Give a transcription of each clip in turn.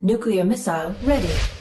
Nuclear missile ready.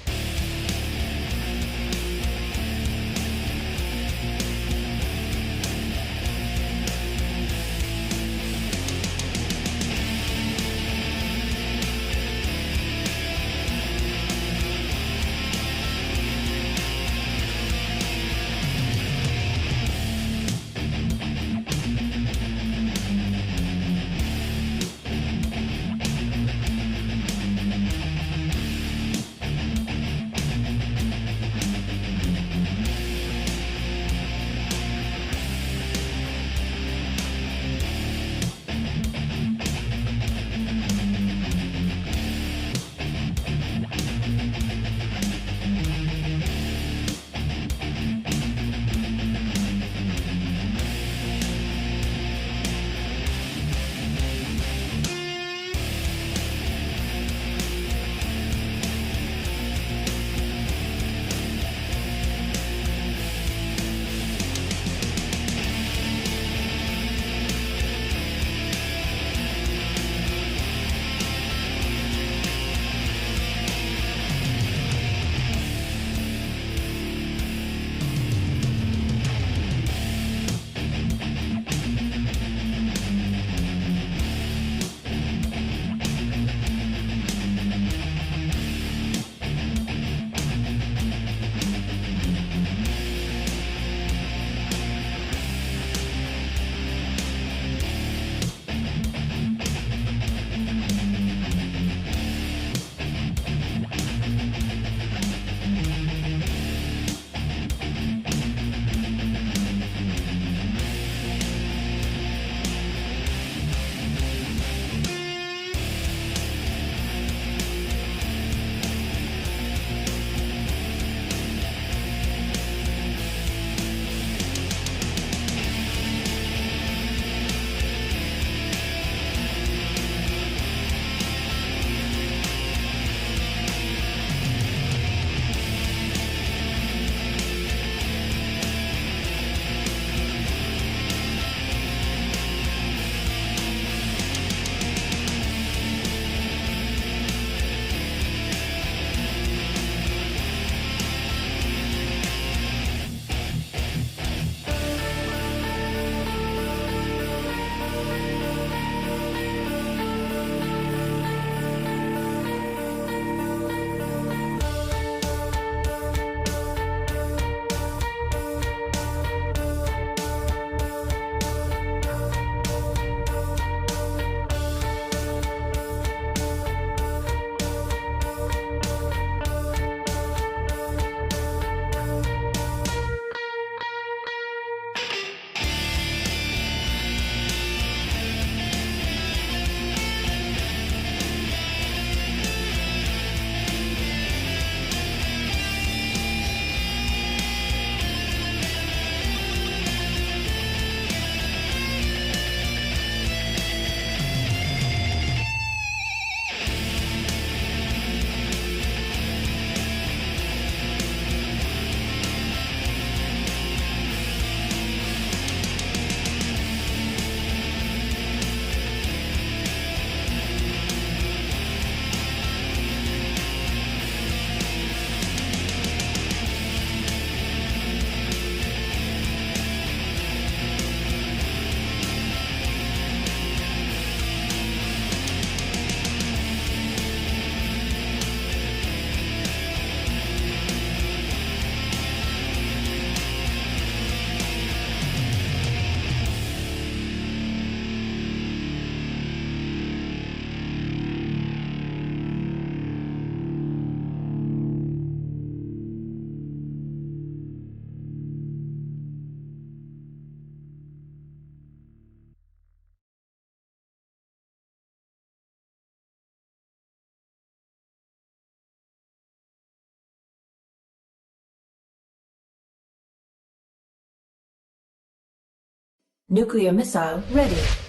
Nuclear missile ready.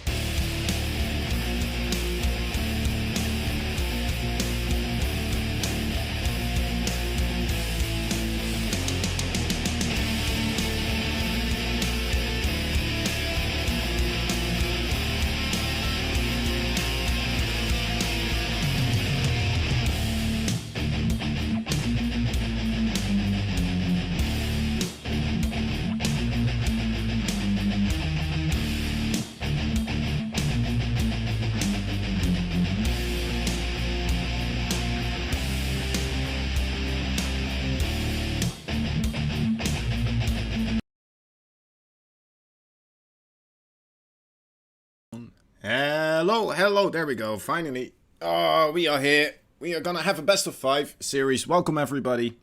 Hello, there we go, finally. Oh, we are here. We are gonna have a best of 5 series. Welcome everybody.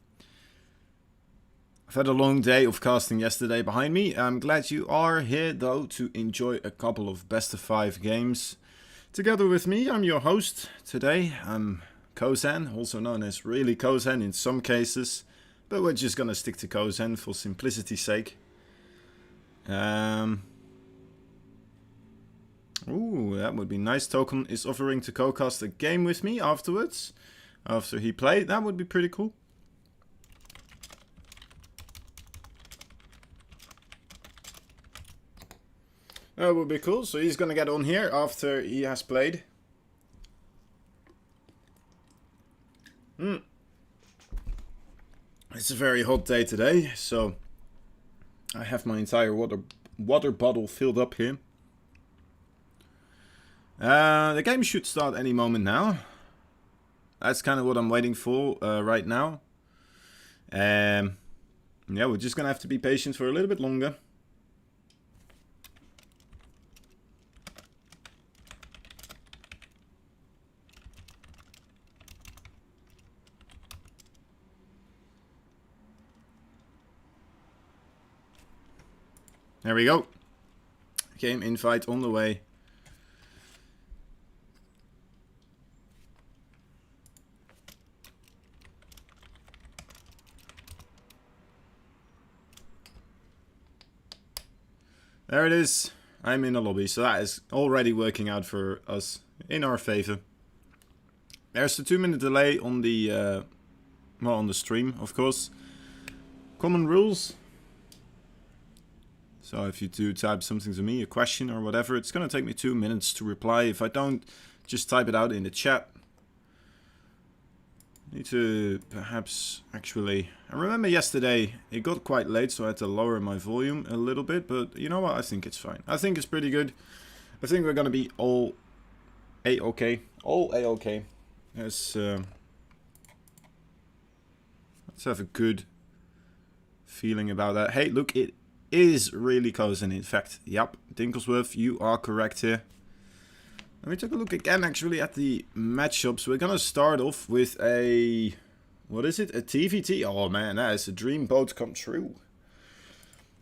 I've had a long day of casting yesterday behind me. I'm glad you are here though to enjoy a couple of best of 5 games. Together with me, I'm your host today. I'm Kozan, also known as really Kozan in some cases. But we're just gonna stick to Kozan for simplicity's sake. Ooh, that would be nice. Token is offering to co-cast a game with me afterwards. After he played. That would be pretty cool. That would be cool. So he's gonna get on here after he has played. It's a very hot day today, so I have my entire water bottle filled up here. The game should start any moment now. That's kind of what I'm waiting for right now. Yeah, we're just gonna have to be patient for a little bit longer. There we go. Game invite on the way. There it is. I'm in the lobby, so that is already working out for us in our favor. There's a 2-minute delay on the on the stream, of course. Common rules. So if you do type something to me, a question or whatever, it's gonna take me 2 minutes to reply. If I don't, just type it out in the chat. Need to perhaps actually... I remember yesterday it got quite late, so I had to lower my volume a little bit. But you know what? I think it's fine. I think it's pretty good. I think we're gonna be all A-okay. All A-okay. Let's have a good feeling about that. Hey, look, it is really close. And in fact, yep, Dinklesworth, you are correct here. Let me take a look again actually at the matchups. We're gonna start off with a... what is it? A TVT? Oh man, that is a dream boat come true.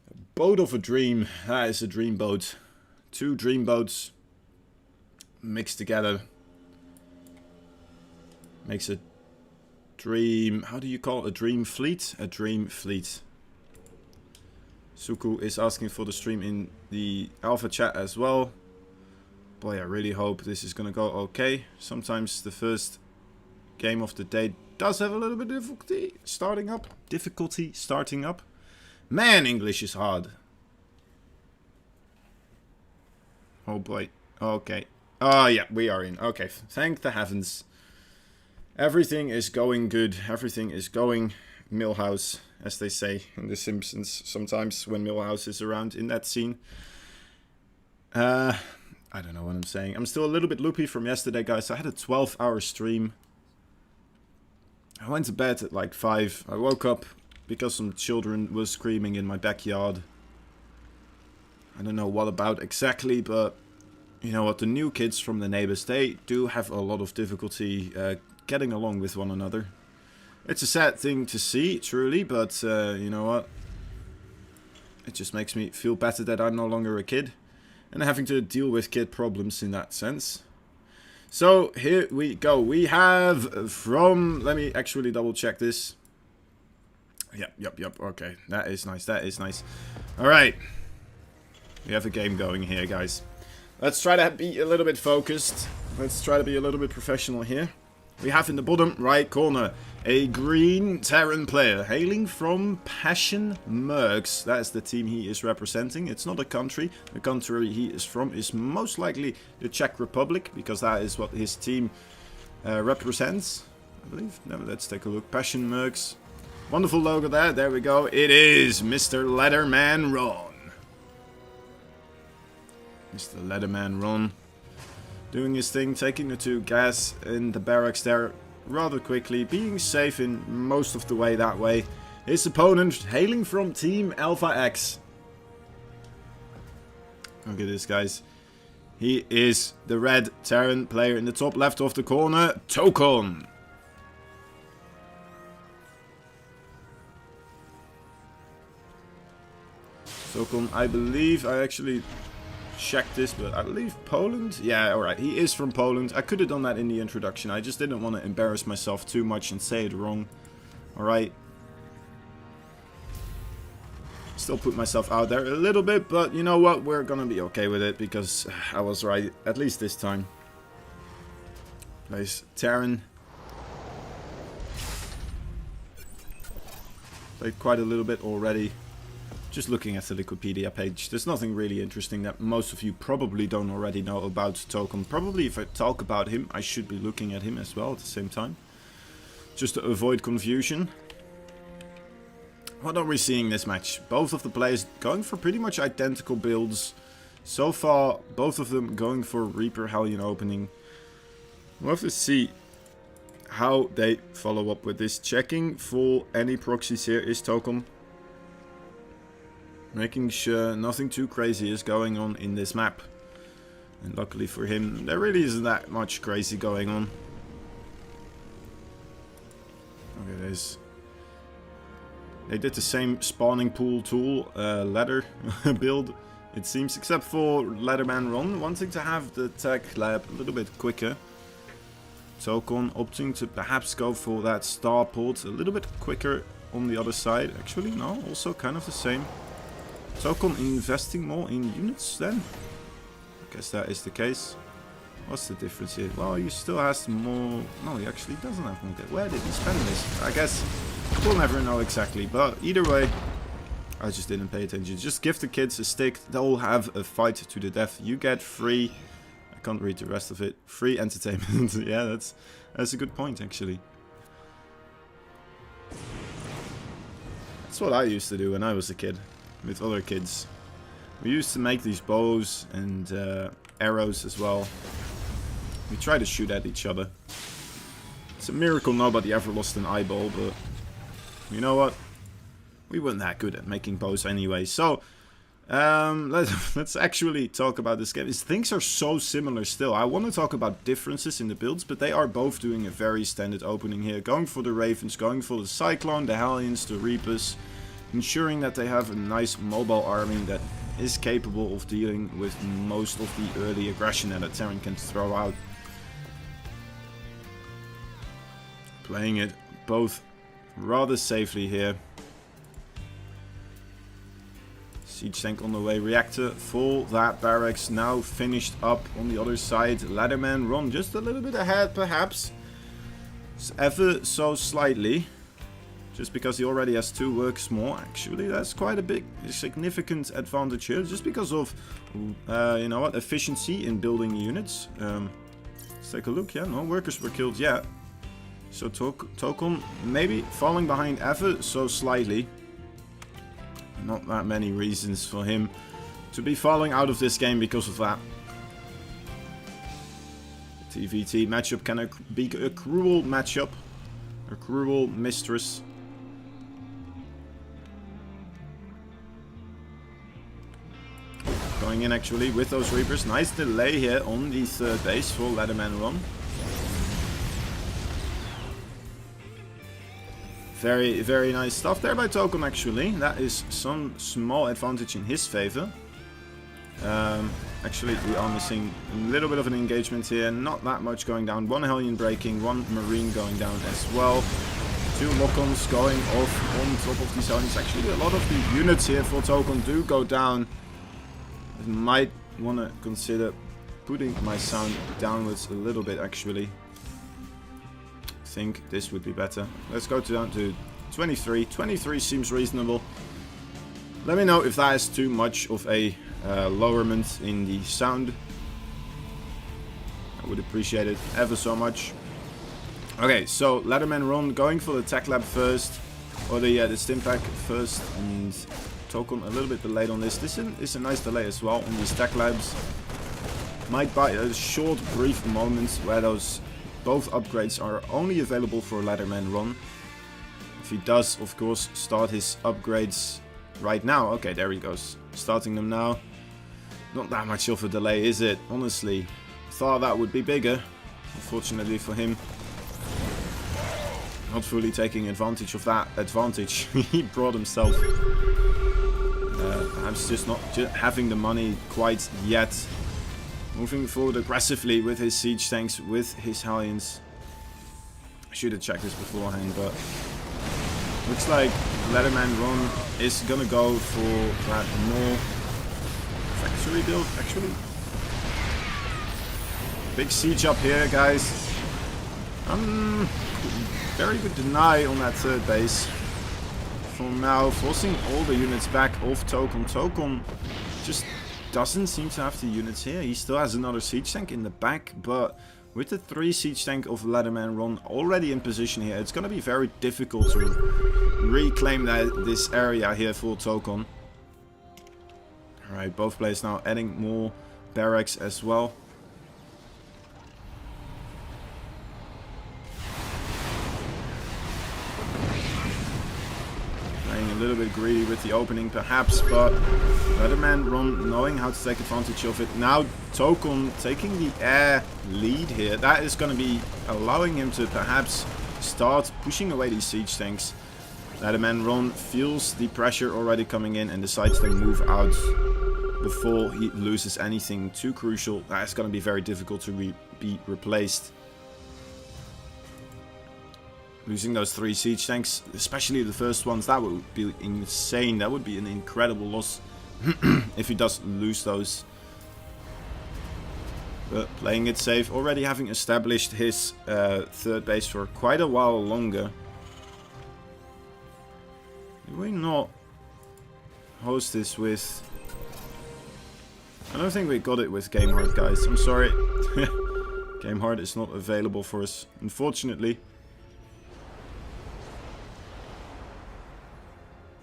A boat of a dream. That is a dream boat. 2 dream boats mixed together. Makes a dream... how do you call it? A dream fleet? A dream fleet. Suku is asking for the stream in the alpha chat as well. Boy, I really hope this is gonna go okay. Sometimes the first game of the day does have a little bit of difficulty starting up. Man, English is hard. Oh boy. Okay. Oh yeah, we are in. Okay, thank the heavens. Everything is going good. Everything is going Milhouse, as they say in The Simpsons sometimes when Milhouse is around in that scene. I don't know what I'm saying. I'm still a little bit loopy from yesterday, guys. I had a 12-hour stream. I went to bed at like 5. I woke up because some children were screaming in my backyard. I don't know what about exactly, but you know what? The new kids from the neighbors, they do have a lot of difficulty getting along with one another. It's a sad thing to see, truly, but you know what? It just makes me feel better that I'm no longer a kid. And having to deal with kid problems in that sense. So, here we go. We have from... let me actually double check this. Yep. Okay, that is nice. That is nice. Alright. We have a game going here, guys. Let's try to be a little bit focused. Let's try to be a little bit professional here. We have in the bottom right corner a green Terran player hailing from Passion Mercs. That is the team he is representing. It's not a country. The country he is from is most likely the Czech Republic, because that is what his team represents, I believe. Now let's take a look. Passion Mercs. Wonderful logo there. There we go. It is Mr. Leatherman Ron. Mr. Leatherman Ron. Doing his thing, taking the 2 gas in the barracks there rather quickly, being safe in most of the way that way. His opponent hailing from Team Alpha X. Look at this, guys. He is the red Terran player in the top left of the corner, Tokon. Tokon, I believe, I actually checked this, but I believe Poland? Yeah, alright, he is from Poland. I could have done that in the introduction, I just didn't want to embarrass myself too much and say it wrong. Alright. Still put myself out there a little bit, but you know what? We're gonna be okay with it because I was right, at least this time. Plays Terran. Played quite a little bit already. Just looking at the Wikipedia page, there's nothing really interesting that most of you probably don't already know about Tokon. Probably if I talk about him, I should be looking at him as well at the same time. Just to avoid confusion. What are we seeing this match? Both of the players going for pretty much identical builds. So far, both of them going for Reaper Hellion opening. We'll have to see how they follow up with this. Checking for any proxies here is Tokon. Making sure nothing too crazy is going on in this map. And luckily for him, there really isn't that much crazy going on. Okay, there's... They did the same spawning pool tool ladder build, it seems, except for Ladderman Ron wanting to have the tech lab a little bit quicker. Tokon opting to perhaps go for that starport a little bit quicker on the other side. Actually, no, also kind of the same. Tokon investing more in units then? I guess that is the case. What's the difference here? Well, he still has more... No, he actually doesn't have more. Where did he spend this? I guess we'll never know exactly. But either way, I just didn't pay attention. Just give the kids a stick. They'll have a fight to the death. You get free... I can't read the rest of it. Free entertainment. Yeah, that's a good point, actually. That's what I used to do when I was a kid. With other kids. We used to make these bows and arrows as well. We try to shoot at each other. It's a miracle nobody ever lost an eyeball, but you know what? We weren't that good at making bows anyway. So let's actually talk about this game. Things are so similar still. I want to talk about differences in the builds, but they are both doing a very standard opening here. Going for the Ravens, going for the Cyclone, the Hellions, the Reapers. Ensuring that they have a nice mobile army that is capable of dealing with most of the early aggression that a Terran can throw out. Playing it both rather safely here. Siege tank on the way, reactor full, that barracks now finished up on the other side. Ladderman run just a little bit ahead perhaps. Ever so slightly. Just because he already has 2 works more, actually, that's quite a big, significant advantage here. Just because of, you know what, efficiency in building units. Let's take a look. Yeah, no workers were killed yet. So Tokon maybe falling behind ever so slightly. Not that many reasons for him to be falling out of this game because of that. TVT matchup can be a cruel matchup. A cruel mistress. Going in actually with those Reapers. Nice delay here on the third base for Ladderman Run. Very, very nice stuff there by Tokon actually. That is some small advantage in his favor. Actually, we are missing a little bit of an engagement here. Not that much going down. 1 Hellion breaking, 1 Marine going down as well. 2 lock-ons going off on top of these Hellions. Actually, a lot of the units here for Tokon do go down. I might want to consider putting my sound downwards a little bit actually. I think this would be better. Let's go down to 23. 23 seems reasonable. Let me know if that is too much of a lowerment in the sound. I would appreciate it ever so much. Okay, so Ladderman Run going for the tech lab first. Or the stim pack first. And Tokon a little bit delayed on this. This is a nice delay as well on these tech labs. Might buy a short, brief moment where those both upgrades are only available for Ladderman Run. If he does, of course, start his upgrades right now. Okay, there he goes. Starting them now. Not that much of a delay, is it? Honestly. Thought that would be bigger. Unfortunately for him. Not fully taking advantage of that advantage he brought himself. Perhaps just not having the money quite yet. Moving forward aggressively with his siege tanks, with his Hellions. I should have checked this beforehand, but looks like Letterman Ron is gonna go for that more factory build, actually. Big siege up here, guys. Very good deny on that third base. For now, forcing all the units back off Tokon. Tokon just doesn't seem to have the units here. He still has another siege tank in the back, but with the 3 siege tank of Letterman Ron already in position here, it's going to be very difficult to reclaim this area here for Tokon. Alright, both players now adding more barracks as well. Playing a little bit greedy with the opening perhaps, but Letterman Ron knowing how to take advantage of it. Now Tokon taking the air lead here. That is going to be allowing him to perhaps start pushing away these siege tanks. Letterman Ron feels the pressure already coming in and decides to move out before he loses anything too crucial. That is going to be very difficult to be replaced. Losing those 3 siege tanks, especially the first ones, that would be insane. That would be an incredible loss if he does lose those. But playing it safe, already having established his third base for quite a while longer. Did we not host this with... I don't think we got it with Game Hard, guys. I'm sorry. Game Hard is not available for us, unfortunately.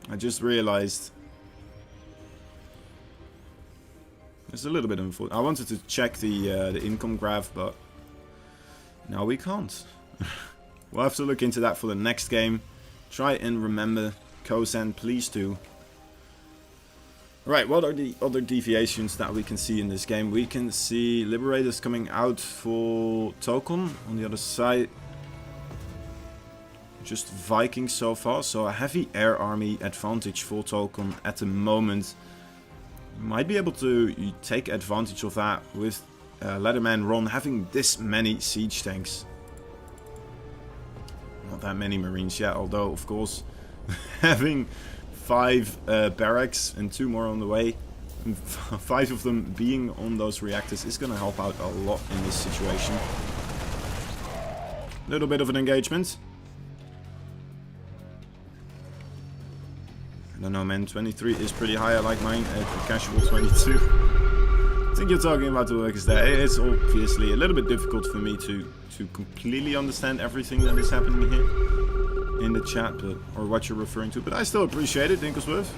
I just realized it's a little bit unfortunate. I wanted to check the income graph, but now we can't. We'll have to look into that for the next game. Try and remember Kosan, please do. Right, what are the other deviations that we can see in this game? We can see Liberators coming out for Tokon on the other side. Just Vikings so far, so a heavy air army advantage for Tokon at the moment. Might be able to take advantage of that with Letterman Ron having this many siege tanks. Not that many Marines yet, although of course having 5 barracks and 2 more on the way, and 5 of them being on those reactors is going to help out a lot in this situation. Little bit of an engagement. I don't know, man, 23 is pretty high. I like mine at the casual 22. I think you're talking about the workers there. It's obviously a little bit difficult for me to completely understand everything that is happening here in the chat, but, or what you're referring to. But I still appreciate it, Dinklesworth.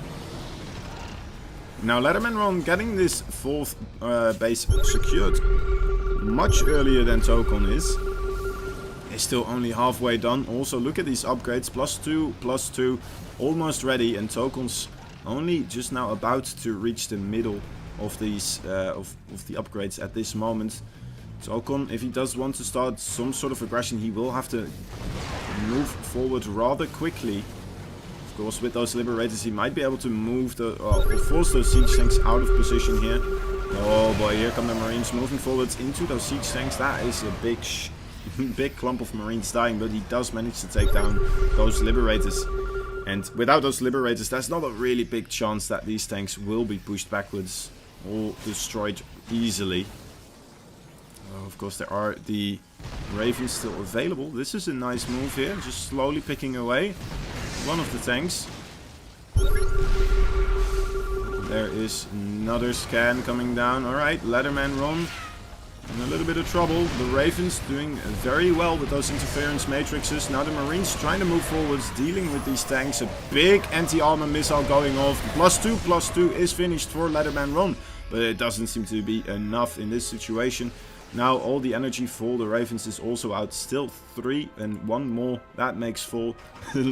Now, Letterman Ron getting this 4th base secured much earlier than Tokon is. Is still only halfway done. Also, look at these upgrades. +2, +2. Almost ready, and Tokon's only just now about to reach the middle of these of the upgrades at this moment. Tokon, if he does want to start some sort of aggression, he will have to move forward rather quickly. Of course, with those Liberators, he might be able to move or force those siege tanks out of position here. Oh boy, here come the Marines moving forwards into those siege tanks. That is a big clump of Marines dying, but he does manage to take down those Liberators. And without those Liberators, there's not a really big chance that these tanks will be pushed backwards or destroyed easily. Of course, there are the Ravens still available. This is a nice move here, just slowly picking away one of the tanks. There is another scan coming down. Alright, Letterman Ron in a little bit of trouble. The Ravens doing very well with those interference matrices. Now the Marines trying to move forwards, dealing with these tanks. A big anti-armor missile going off. +2 is finished for Letterman Ron, but it doesn't seem to be enough in this situation. Now all the energy for the Ravens is also out. Still 3 and 1 more. That makes 4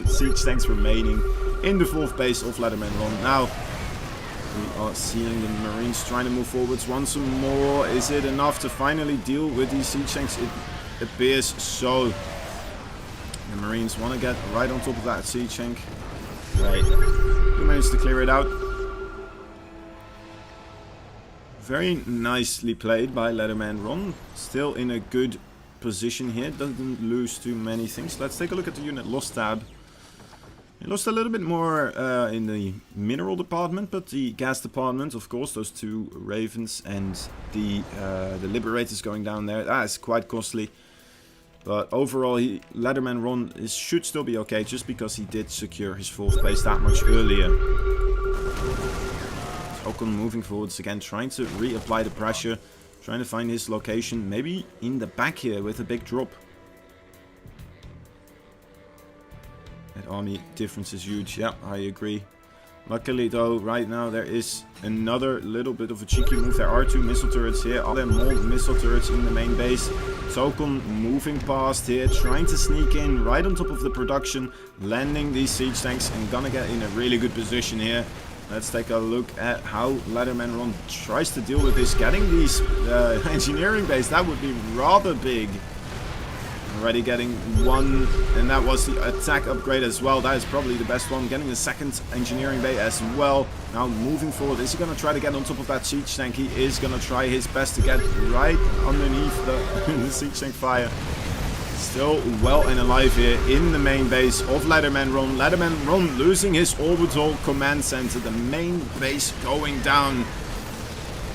siege tanks remaining in the 4th base of Letterman Ron. Now We are seeing the Marines trying to move forwards once more. Is it enough to finally deal with these siege tanks? It appears so. The Marines want to get right on top of that siege tank. Right. We managed to clear it out. Very nicely played by Letterman Ron. Still in a good position here. Doesn't lose too many things. Let's take a look at the unit loss tab. He lost a little bit more in the mineral department, but the gas department, of course, those two Ravens and the Liberators going down there, that is quite costly. But overall, Letterman Ron should still be okay, just because he did secure his 4th base that much earlier. Ocon moving forwards again, trying to reapply the pressure, trying to find his location, maybe in the back here with a big drop. That army difference is huge, yeah, I agree. Luckily though, right now there is another little bit of a cheeky move. There are 2 missile turrets here. Are there more missile turrets in the main base? Tokon moving past here, trying to sneak in right on top of the production, landing these siege tanks and gonna get in a really good position here. Let's take a look at how Letterman Ron tries to deal with this. Getting these engineering base, that would be rather big. Already getting 1, and that was the attack upgrade as well. That is probably the best one. Getting the 2nd engineering bay as well. Now moving forward, is he going to try to get on top of that siege tank? He is going to try his best to get right underneath the siege tank fire. Still well and alive here in the main base of Letterman Ron. Letterman Ron losing his orbital command center. The main base going down.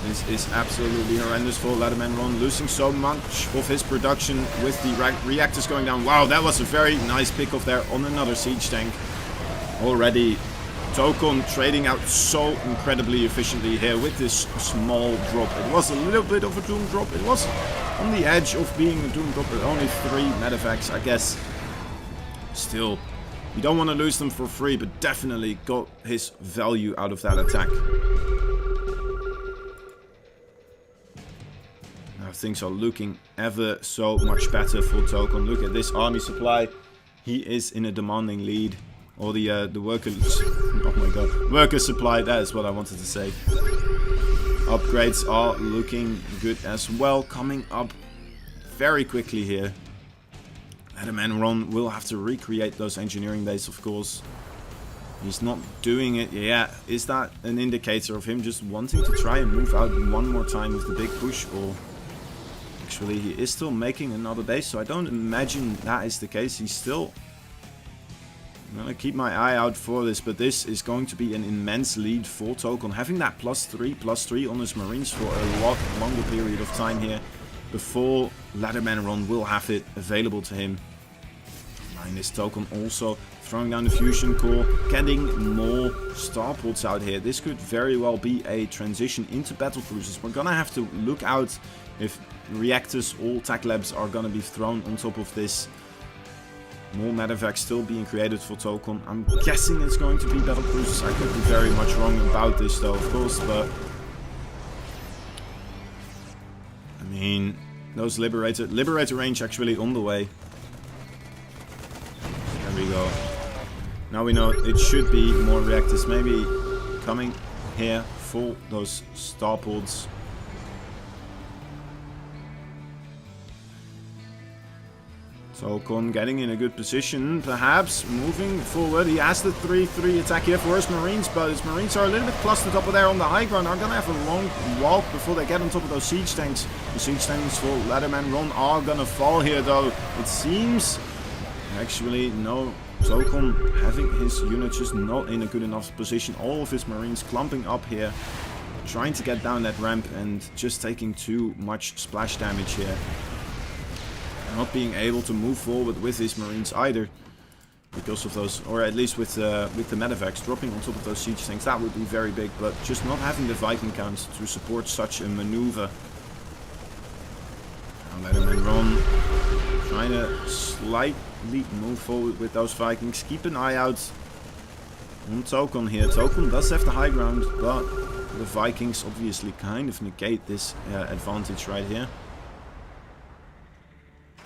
This is absolutely horrendous for Letterman Ron, losing so much of his production with the reactors going down. Wow, that was a very nice pick-off there on another siege tank. Already, Tokon trading out so incredibly efficiently here with this small drop. It was a little bit of a doom drop. It was on the edge of being a doom drop, but only 3 medevacts, I guess. Still, you don't want to lose them for free, but definitely got his value out of that attack. Things are looking ever so much better for Tokon. Look at this army supply. He is in a demanding lead. Or the workers. Oh my god. Worker supply, that is what I wanted to say. Upgrades are looking good as well. Coming up very quickly here. Letterman Ron will have to recreate those engineering bases, of course. He's not doing it yet. Is that an indicator of him just wanting to try and move out one more time with the big push, or... Actually, he is still making another base, so I don't imagine that is the case. He's still... I'm going to keep my eye out for this, but this is going to be an immense lead for Tokon. Having that +3/+3 on his Marines for a lot longer period of time here before Letterman Ron will have it available to him. And this Tokon also throwing down the fusion core, getting more starports out here. This could very well be a transition into battle cruisers. We're going to have to look out if reactors or tech labs are going to be thrown on top of this. More medevacts still being created for Tokon. I'm guessing it's going to be battle cruisers. I could be very much wrong about this though, of course, but... I mean, those Liberator range actually on the way. There we go. Now we know it should be more reactors maybe coming here for those starports. Tokon getting in a good position, perhaps moving forward. He has the 3-3 attack here for his Marines, but his Marines are a little bit clustered up there on the high ground. Are going to have a long walk before they get on top of those siege tanks. The siege tanks for Letterman Ron are going to fall here though. It seems, actually no, Tokon having his unit just not in a good enough position. All of his Marines clumping up here, trying to get down that ramp and just taking too much splash damage here. Not being able to move forward with his Marines either because of those, or at least with the medevacts dropping on top of those siege tanks. That would be very big, but just not having the Viking counts to support such a maneuver. Now Letterman Ron trying to slightly move forward with those Vikings. Keep an eye out on Tokon here. Tokon does have the high ground, but the Vikings obviously kind of negate this advantage right here.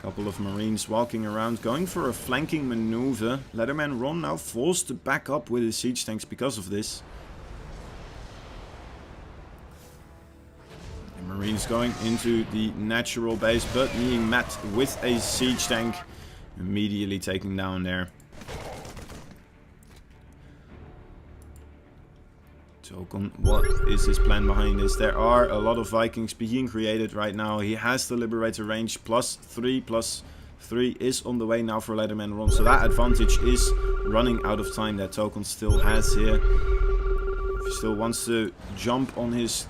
Couple of Marines walking around, going for a flanking maneuver. Letterman Ron now forced to back up with his siege tanks because of this. Marines going into the natural base, but being met with a siege tank. Immediately taken down there. Tokon, what is his plan behind this? There are a lot of Vikings being created right now. He has the Liberator range, +3 is on the way now for Leatherman Ron. So that advantage is running out of time that Tokon still has here. If he still wants to jump on his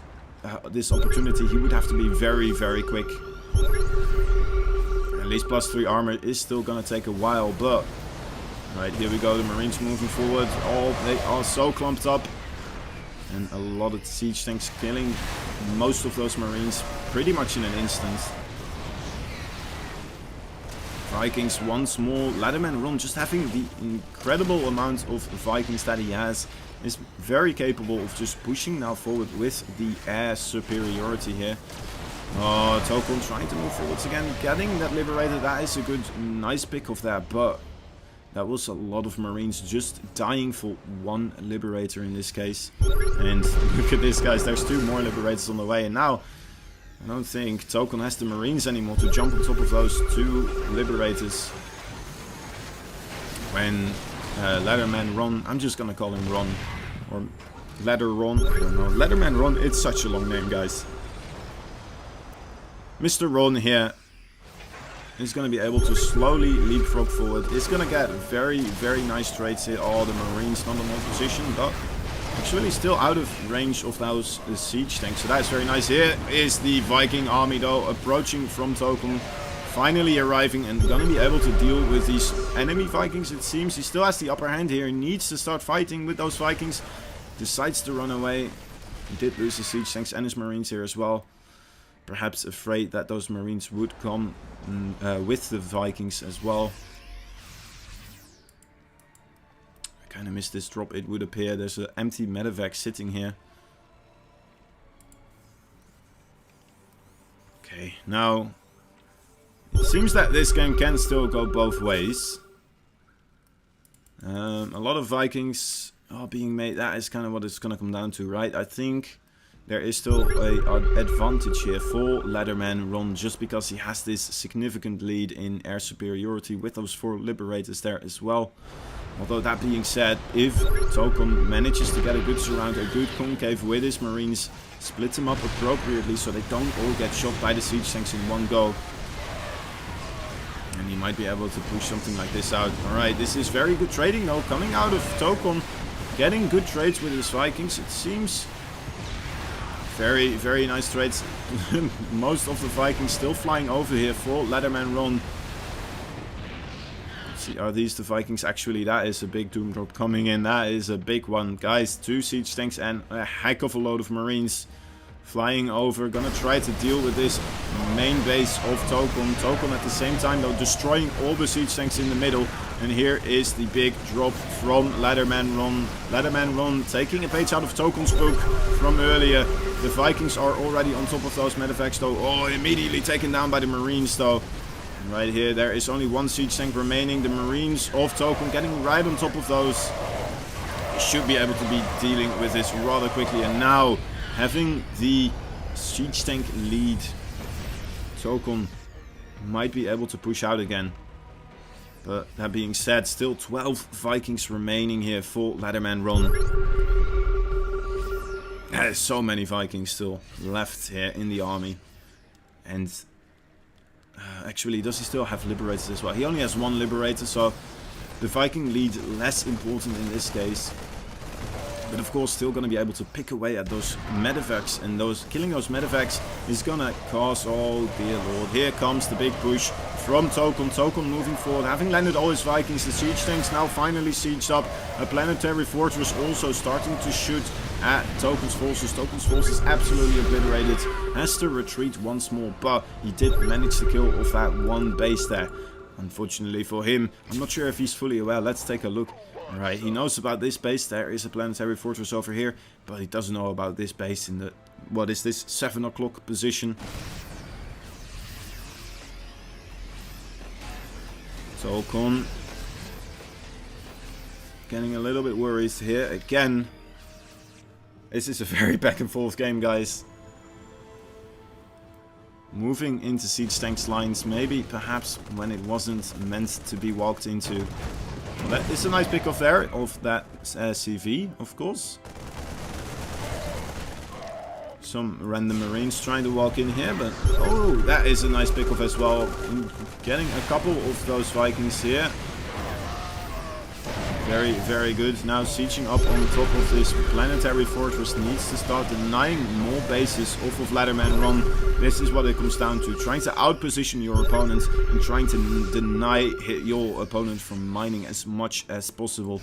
this opportunity, he would have to be very, very quick. At least +3 armor is still gonna take a while, but right, here we go, the Marines moving forward. They are so clumped up. And a lot of siege tanks killing most of those Marines pretty much in an instant. Vikings once more. Leatherman Ron, just having the incredible amount of Vikings that he has, is very capable of just pushing now forward with the air superiority here. Oh, Tokon trying to move forwards again, getting that Liberator. That is a good, nice pick of that, but that was a lot of Marines just dying for one Liberator in this case. And look at this, guys, there's 2 more Liberators on the way, and now I don't think Tokon has the Marines anymore to jump on top of those 2 Liberators. When Leatherman Ron, I'm just gonna call him Ron, or Leather Ron, I don't know. Leatherman Ron, it's such a long name, guys. Mr. Ron here is going to be able to slowly leapfrog forward. It's going to get very, very nice trades here. Oh, the Marines not in one position, but actually still out of range of those siege tanks. So that's very nice. Here is the Viking army, though, approaching from Tokon. Finally arriving and going to be able to deal with these enemy Vikings, it seems. He still has the upper hand here. He needs to start fighting with those Vikings. Decides to run away. He did lose his siege tanks and his Marines here as well. Perhaps afraid that those Marines would come with the Vikings as well. I kind of missed this drop, it would appear. There's an empty medevac sitting here. Okay, now it seems that this game can still go both ways. A lot of Vikings are being made. That is kind of what it's going to come down to, right? I think there is still an advantage here for Leatherman Ron, just because he has this significant lead in air superiority with those 4 Liberators there as well. Although that being said, if Tokon manages to get a good surround, a good concave with his Marines, split them up appropriately so they don't all get shot by the siege tanks in one go, and he might be able to push something like this out. Alright, this is very good trading though, coming out of Tokon, getting good trades with his Vikings, it seems. Very, very nice trades. Most of the Vikings still flying over here for Leatherman Ron. See, are these the Vikings? Actually, that is a big doom drop coming in. That is a big one. Guys, 2 siege tanks and a heck of a load of Marines flying over. Gonna try to deal with this main base of Tokon. Tokon at the same time, though, destroying all the siege tanks in the middle. And here is the big drop from Leatherman Ron. Leatherman Ron taking a page out of Tokon's book from earlier. The Vikings are already on top of those medevacs, though. Oh, immediately taken down by the Marines, though. And right here, there is only 1 siege tank remaining. The Marines of Tokon getting right on top of those. Should be able to be dealing with this rather quickly. And now, having the siege tank lead, Tokon might be able to push out again. But that being said, still 12 Vikings remaining here for Leatherman Ron. There's so many Vikings still left here in the army. And actually, does he still have Liberators as well? He only has 1 Liberator, so the Viking lead less important in this case. But of course, still going to be able to pick away at those medevacs, and killing those medevacs is going to cause, oh dear lord, here comes the big push from Tokon. Tokon moving forward, having landed all his Vikings. The siege tanks now finally sieged up. A planetary fortress also starting to shoot at Tokon's forces. Tokon's forces absolutely obliterated. Has to retreat once more, but he did manage to kill off that 1 base there. Unfortunately for him, I'm not sure if he's fully aware. Let's take a look. Alright, he knows about this base. There is a planetary fortress over here, but he doesn't know about this base in the, what is this, 7 o'clock position. Tokon getting a little bit worried here again. This is a very back and forth game, guys. moving into siege tanks lines, maybe perhaps when it wasn't meant to be walked into. Well, that is a nice pickoff there of that CV, of course. Some random marines trying to walk in here, but oh, that is a nice pickoff as well. Getting a couple of those Vikings here. Very, very good. Now sieging up on top of this planetary fortress needs to start denying more bases off of Letterman Run. This is what it comes down to. Trying to outposition your opponent and trying to deny your opponent from mining as much as possible.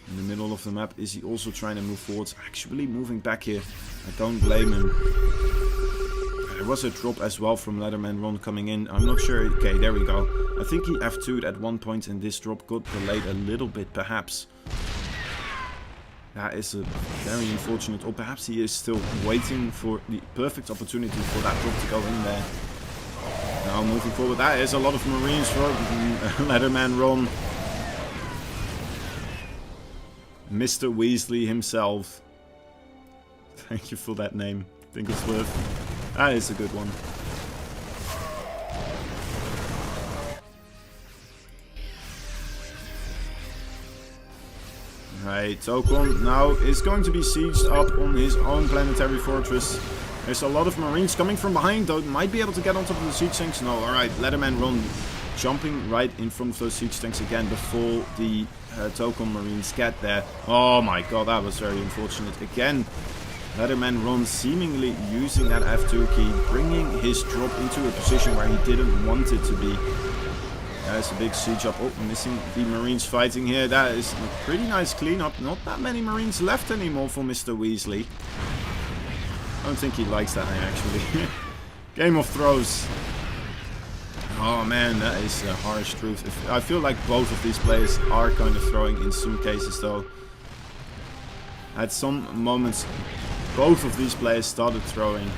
In the middle of the map, is he also trying to move forwards? Actually moving back here. I don't blame him. There was a drop as well from Letterman Ron coming in. I'm not sure. Okay, there we go. I think he F2'd at one point and this drop got delayed a little bit, perhaps. That is a very unfortunate. Or perhaps he is still waiting for the perfect opportunity for that drop to go in there. Now moving forward. That is a lot of Marines for Letterman Ron. Mr. Weasley himself. Thank you for that name. I think it's worth. That is a good one. Right, Tokon now is going to be sieged up on his own planetary fortress. There's a lot of Marines coming from behind, though. Might be able to get on top of the siege tanks. No, alright, Letterman Run jumping right in front of those siege tanks again before the Tokon Marines get there. Oh my god, that was very unfortunate. Again, Letterman Run seemingly using that F2 key, bringing his drop into a position where he didn't want it to be. There's a big siege up. Oh, missing the Marines fighting here. That is a pretty nice cleanup. Not that many Marines left anymore for Mr. Weasley. I don't think he likes that name, actually. Game of Throws. Oh man, that is a harsh truth. I feel like both of these players are kind of throwing in some cases, though. At some moments, both of these players started throwing.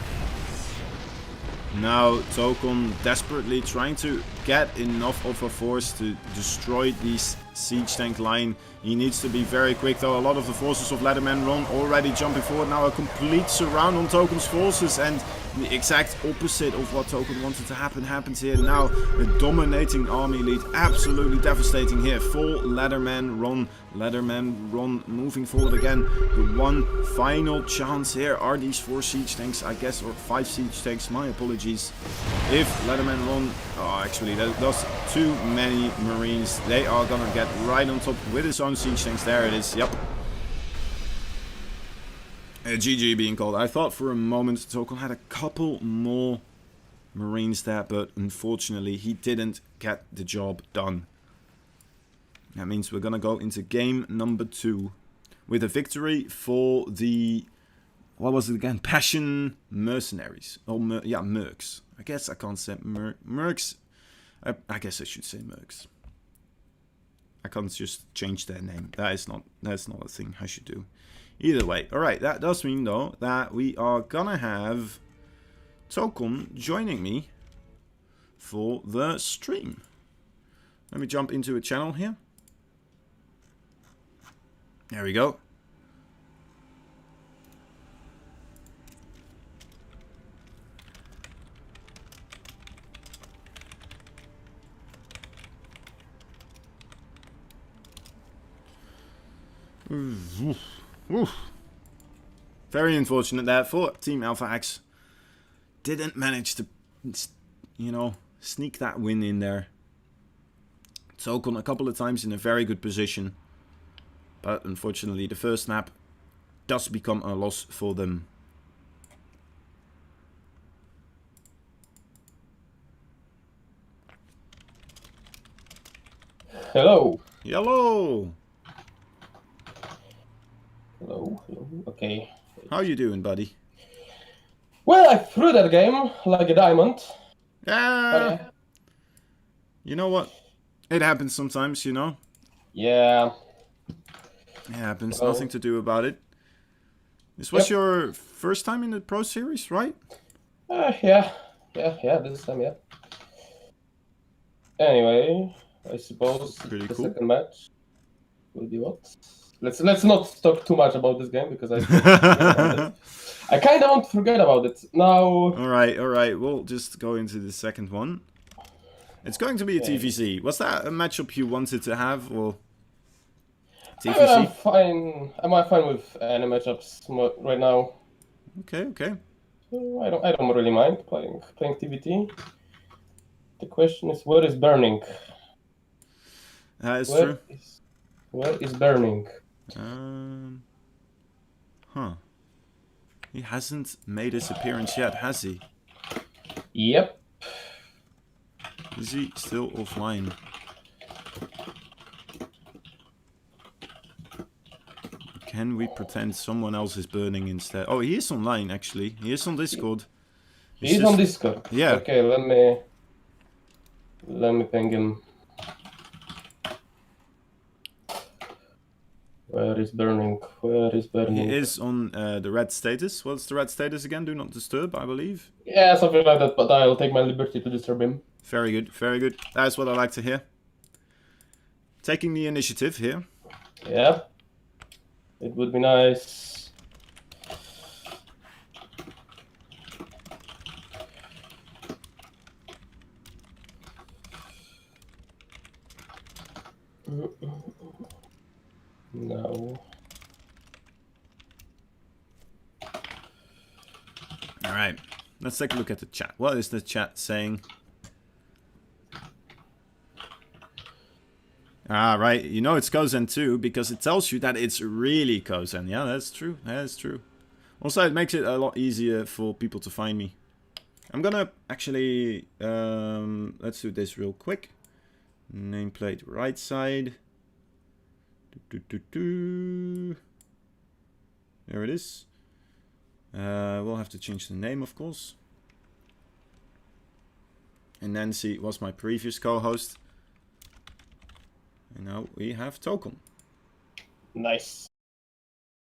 Now Tokon desperately trying to get enough of a force to destroy this siege tank line. He needs to be very quick, though. A lot of the forces of Letterman Run already jumping forward. Now a complete surround on Tokon's forces, and the exact opposite of what Tokon wanted to happen happens here. Now a dominating army lead, absolutely devastating here for Letterman Run. Letterman Run moving forward again. The one final chance here are these 4 siege tanks, I guess, or 5 siege tanks. My apologies. If Letterman Run, oh, actually, that's too many Marines. They are gonna get right on top with his own siege tanks. There it is. Yep. GG being called. I thought for a moment Tokon had a couple more Marines there, but unfortunately he didn't get the job done. That means we're gonna go into game number 2 with a victory for the, what was it again? Passion Mercenaries. Oh, yeah, Mercs. I guess I can't say Mercs. I guess I should say Mercs. I can't just change their name. That's not a thing I should do. Either way. Alright, that does mean, though, that we are gonna have Tokon joining me for the stream. Let me jump into a channel here. There we go. Oof. Very unfortunate that for Team Alpha X didn't manage to, you know, sneak that win in there. Tokon a couple of times in a very good position, but unfortunately the first map does become a loss for them. Hello. Hello. Hello. Okay. How you doing, buddy? Well, I threw that game like a diamond. Yeah. You know what? It happens sometimes, you know? Yeah. It happens. Well, Nothing to do about it. This was your first time in the Pro Series, right? Yeah, this time, yeah. Anyway, I suppose Pretty the cool. second match will be what? let's not talk too much about this game because I kind of want to forget about it now. All right. We'll just go into the second one. It's going to be a TVC. Was that a matchup you wanted to have, or TVC? I mean, I'm fine. I'm fine with any matchups right now. Okay. So I don't really mind playing TVT. The question is, where is Burning? That is true. Where is Burning? Huh. He hasn't made his appearance yet, has he? Yep. Is he still offline? Can we pretend someone else is burning instead? Oh, he is online, actually. He is on Discord. He's on Discord. Yeah. Okay, let me ping him. Where is Burning? Where is Burning? He is on the red status. What's the red status again? Do not disturb, I believe. Yeah, something like that, but I'll take my liberty to disturb him. Very good. That's what I like to hear. Taking the initiative here. Yeah. It would be nice. No. Alright, let's take a look at the chat. What is the chat saying? Ah, right. You know it's Kozen too, because it tells you that it's really Kozen. Yeah, that's true. That's true. Also, it makes it a lot easier for people to find me. I'm gonna actually... let's do this real quick. Nameplate right side. There it is. We'll have to change the name, of course. And Nancy was my previous co-host. And now we have Token. Nice.